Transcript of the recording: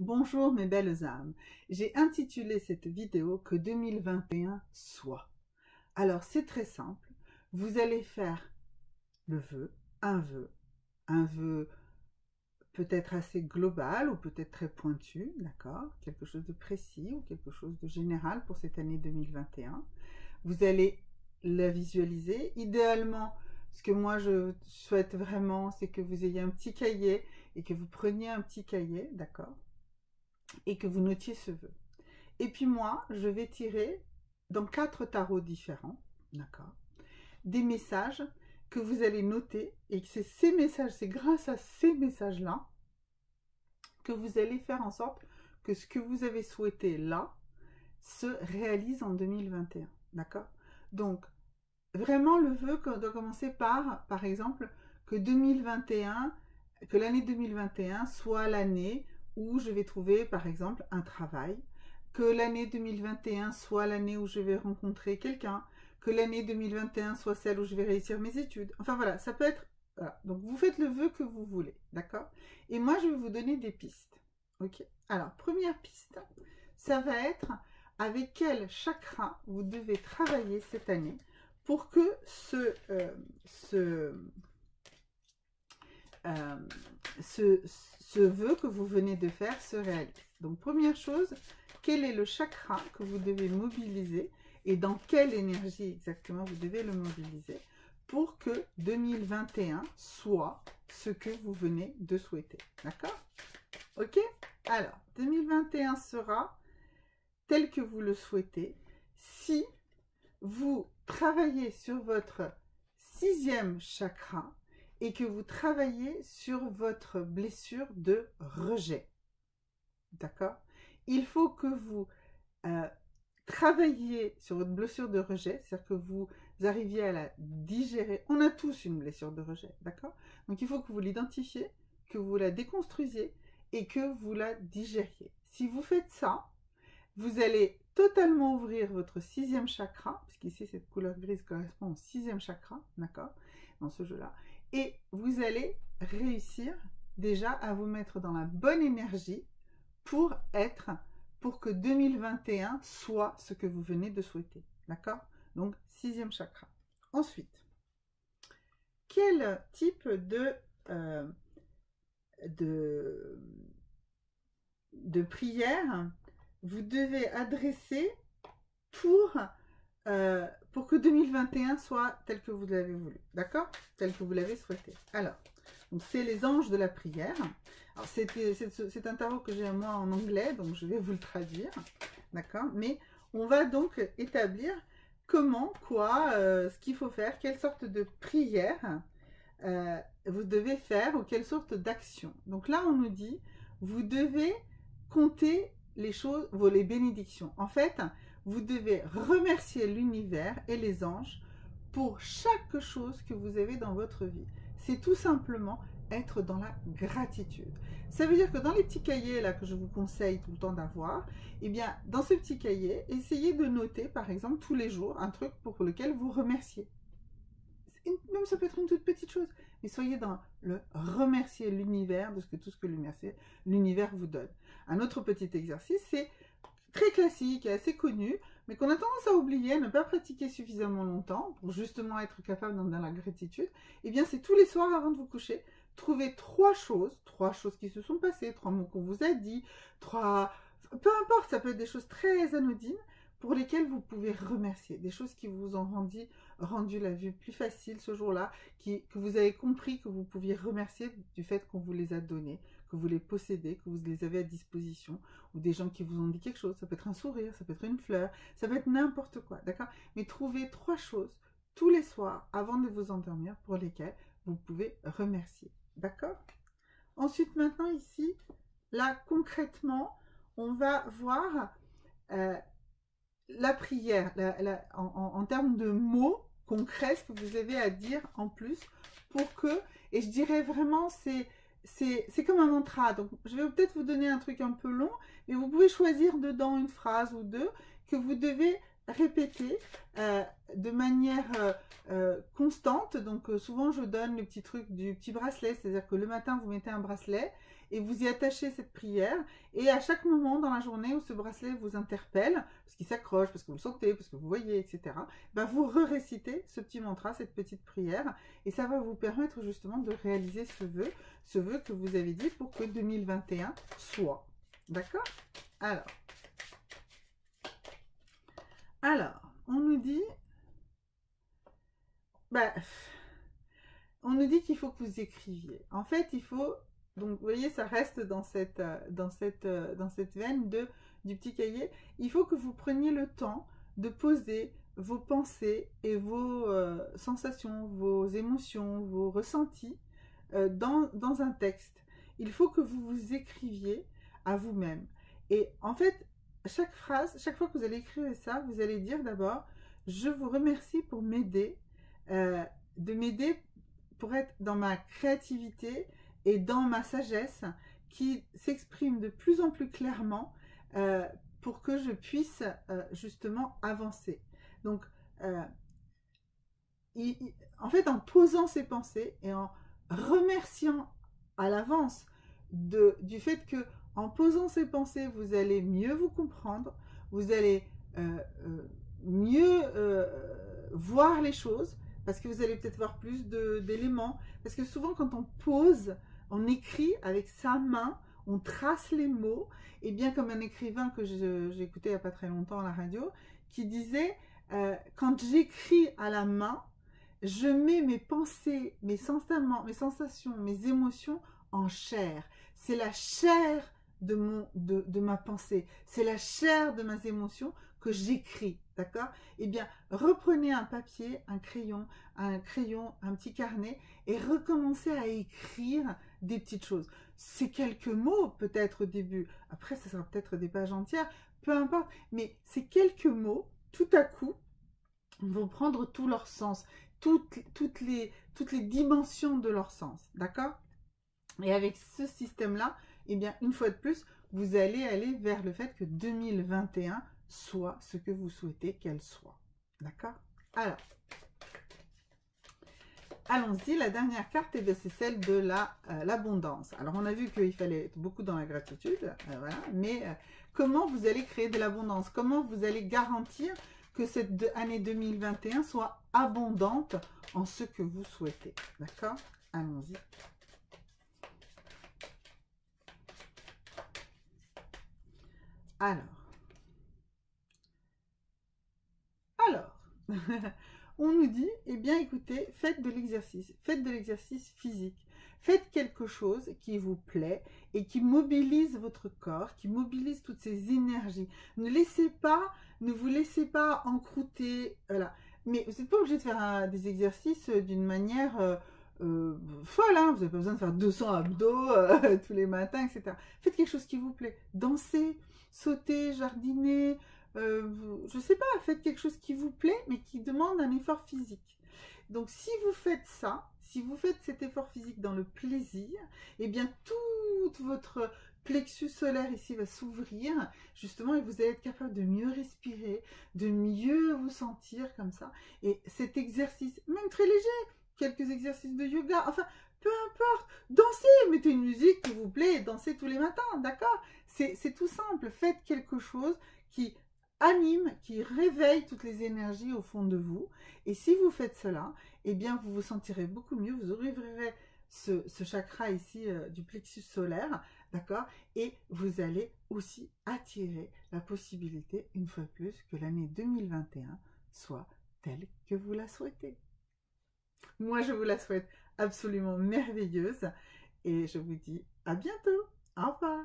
Bonjour mes belles âmes, j'ai intitulé cette vidéo que 2021 soit. Alors c'est très simple, vous allez faire le un vœu peut-être assez global ou peut-être très pointu, d'accord? Quelque chose de précis ou quelque chose de général pour cette année 2021. Vous allez la visualiser. Idéalement, ce que moi je souhaite vraiment, c'est que vous ayez un petit cahier et que vous preniez un petit cahier, d'accord? Et que vous notiez ce vœu. Et puis moi, je vais tirer dans 4 tarots différents, d'accord, des messages que vous allez noter et que c'est ces messages, c'est grâce à ces messages-là que vous allez faire en sorte que ce que vous avez souhaité là se réalise en 2021, d'accord? Donc, vraiment, le vœu doit commencer par exemple, que 2021, que l'année 2021 soit l'année où je vais trouver, par exemple, un travail, que l'année 2021 soit l'année où je vais rencontrer quelqu'un, que l'année 2021 soit celle où je vais réussir mes études. Enfin voilà, ça peut être... Voilà. Donc vous faites le vœu que vous voulez, d'accord? Et moi, je vais vous donner des pistes. Ok? Alors, première piste, ça va être avec quel chakra vous devez travailler cette année pour que euh, ce vœu que vous venez de faire se réalise. Donc, première chose, quel est le chakra que vous devez mobiliser et dans quelle énergie exactement vous devez le mobiliser pour que 2021 soit ce que vous venez de souhaiter. D'accord? Ok? Alors, 2021 sera tel que vous le souhaitez si vous travaillez sur votre 6e chakra et que vous travaillez sur votre blessure de rejet. D'accord? Il faut que vous travailliez sur votre blessure de rejet, c'est-à-dire que vous arriviez à la digérer. On a tous une blessure de rejet, d'accord? Donc il faut que vous l'identifiez, que vous la déconstruisiez et que vous la digériez. Si vous faites ça, vous allez totalement ouvrir votre 6e chakra, puisqu'ici cette couleur grise correspond au 6e chakra, d'accord, dans ce jeu-là, et vous allez réussir déjà à vous mettre dans la bonne énergie pour que 2021 soit ce que vous venez de souhaiter, d'accord? Donc 6e chakra. Ensuite, quel type euh, de, de prière vous devez adresser pour que 2021 soit tel que vous l'avez voulu, d'accord? Tel que vous l'avez souhaité. Alors, c'est les anges de la prière. Alors, c'est un tarot que j'ai moi en anglais, donc je vais vous le traduire, d'accord? Mais on va donc établir comment, quoi, ce qu'il faut faire, quelle sorte de prière vous devez faire ou quelle sorte d'action. Donc là, on nous dit, vous devez compter les choses, les bénédictions. En fait, vous devez remercier l'univers et les anges pour chaque chose que vous avez dans votre vie. C'est tout simplement être dans la gratitude. Ça veut dire que dans les petits cahiers là que je vous conseille tout le temps d'avoir, eh bien, dans ce petit cahier, essayez de noter, par exemple, tous les jours, un truc pour lequel vous remerciez. Même ça peut être une toute petite chose, mais soyez dans le remercier l'univers de tout ce que l'univers vous donne. Un autre petit exercice, c'est très classique et assez connu, mais qu'on a tendance à oublier, à ne pas pratiquer suffisamment longtemps pour justement être capable dans la gratitude. Et bien, c'est tous les soirs avant de vous coucher, trouver trois choses qui se sont passées, 3 mots qu'on vous a dit, peu importe, ça peut être des choses très anodines pour lesquelles vous pouvez remercier, des choses qui vous ont rendu la vie plus facile ce jour-là, que vous avez compris que vous pouviez remercier du fait qu'on vous les a donnés, que vous les possédez, que vous les avez à disposition, ou des gens qui vous ont dit quelque chose. Ça peut être un sourire, ça peut être une fleur, ça peut être n'importe quoi, d'accord? Mais trouvez 3 choses tous les soirs avant de vous endormir pour lesquelles vous pouvez remercier, d'accord? Ensuite, maintenant ici, là concrètement, on va voir la prière, en termes de mots concrets, ce que vous avez à dire en plus pour que, et je dirais vraiment, c'est comme un mantra. Donc, je vais peut-être vous donner un truc un peu long, mais vous pouvez choisir dedans une phrase ou deux que vous devez répéter de manière constante. Donc, souvent, je donne le petit truc du petit bracelet, c'est-à-dire que le matin, vous mettez un bracelet et vous y attachez cette prière. Et à chaque moment dans la journée où ce bracelet vous interpelle, parce qu'il s'accroche, parce que vous le sentez, parce que vous voyez, etc., ben vous récitez ce petit mantra, cette petite prière, et ça va vous permettre justement de réaliser ce vœu que vous avez dit pour que 2021 soit. D'accord? Alors, on nous dit... on nous dit qu'il faut que vous écriviez. En fait, il faut... Donc, vous voyez, ça reste dans cette veine du petit cahier. Il faut que vous preniez le temps de poser vos pensées et vos sensations, vos émotions, vos ressentis dans un texte. Il faut que vous vous écriviez à vous-même. Et en fait, chaque phrase, chaque fois que vous allez écrire ça, vous allez dire d'abord « Je vous remercie pour m'aider, de m'aider pour être dans ma créativité et dans ma sagesse qui s'exprime de plus en plus clairement pour que je puisse justement avancer. » Donc, en fait, en posant ces pensées et en remerciant à l'avance du fait que en posant ces pensées, vous allez mieux vous comprendre, vous allez mieux voir les choses, parce que vous allez peut-être voir plus d'éléments. Parce que souvent, quand on pose, on écrit avec sa main, on trace les mots. Et bien comme un écrivain que j'ai écouté il n'y a pas très longtemps à la radio, qui disait quand j'écris à la main, je mets mes pensées, mes sensations, mes émotions en chair. C'est la chair de ma pensée, c'est la chair de mes émotions que j'écris, d'accord? Eh bien, reprenez un papier, un crayon, un petit carnet et recommencez à écrire des petites choses. C'est quelques mots peut-être au début, après ça sera peut-être des pages entières, peu importe, mais ces quelques mots, tout à coup, vont prendre tout leur sens, toutes les dimensions de leur sens, d'accord? Et avec ce système-là, eh bien, une fois de plus, vous allez aller vers le fait que 2021 soit ce que vous souhaitez qu'elle soit. D'accord? Alors, allons-y, la dernière carte, c'est celle de l'abondance. Alors, on a vu qu'il fallait être beaucoup dans la gratitude, voilà, mais comment vous allez créer de l'abondance? Comment vous allez garantir que cette année 2021 soit abondante en ce que vous souhaitez? D'accord? Allons-y. Alors, on nous dit, eh bien écoutez, faites de l'exercice physique, faites quelque chose qui vous plaît et qui mobilise votre corps, qui mobilise toutes ces énergies. Ne vous laissez pas encrouter, voilà. Mais vous n'êtes pas obligé de faire des exercices d'une manière folle, hein. Vous n'avez pas besoin de faire 200 abdos tous les matins, etc. Faites quelque chose qui vous plaît, dansez, sautez, jardinez, je ne sais pas, faites quelque chose qui vous plaît, mais qui demande un effort physique. Donc, si vous faites ça, si vous faites cet effort physique dans le plaisir, eh bien, toute votre plexus solaire ici va s'ouvrir, justement, et vous allez être capable de mieux respirer, de mieux vous sentir comme ça. Et cet exercice, même très léger, quelques exercices de yoga, enfin, peu importe, dansez, mettez une musique qui vous plaît, dansez tous les matins, d'accord? C'est tout simple, faites quelque chose qui anime, qui réveille toutes les énergies au fond de vous. Et si vous faites cela, eh bien, vous vous sentirez beaucoup mieux, vous ouvrirez ce chakra ici du plexus solaire, d'accord? Et vous allez aussi attirer la possibilité, une fois de plus, que l'année 2021 soit telle que vous la souhaitez. Moi, je vous la souhaite absolument merveilleuse et je vous dis à bientôt. Au revoir.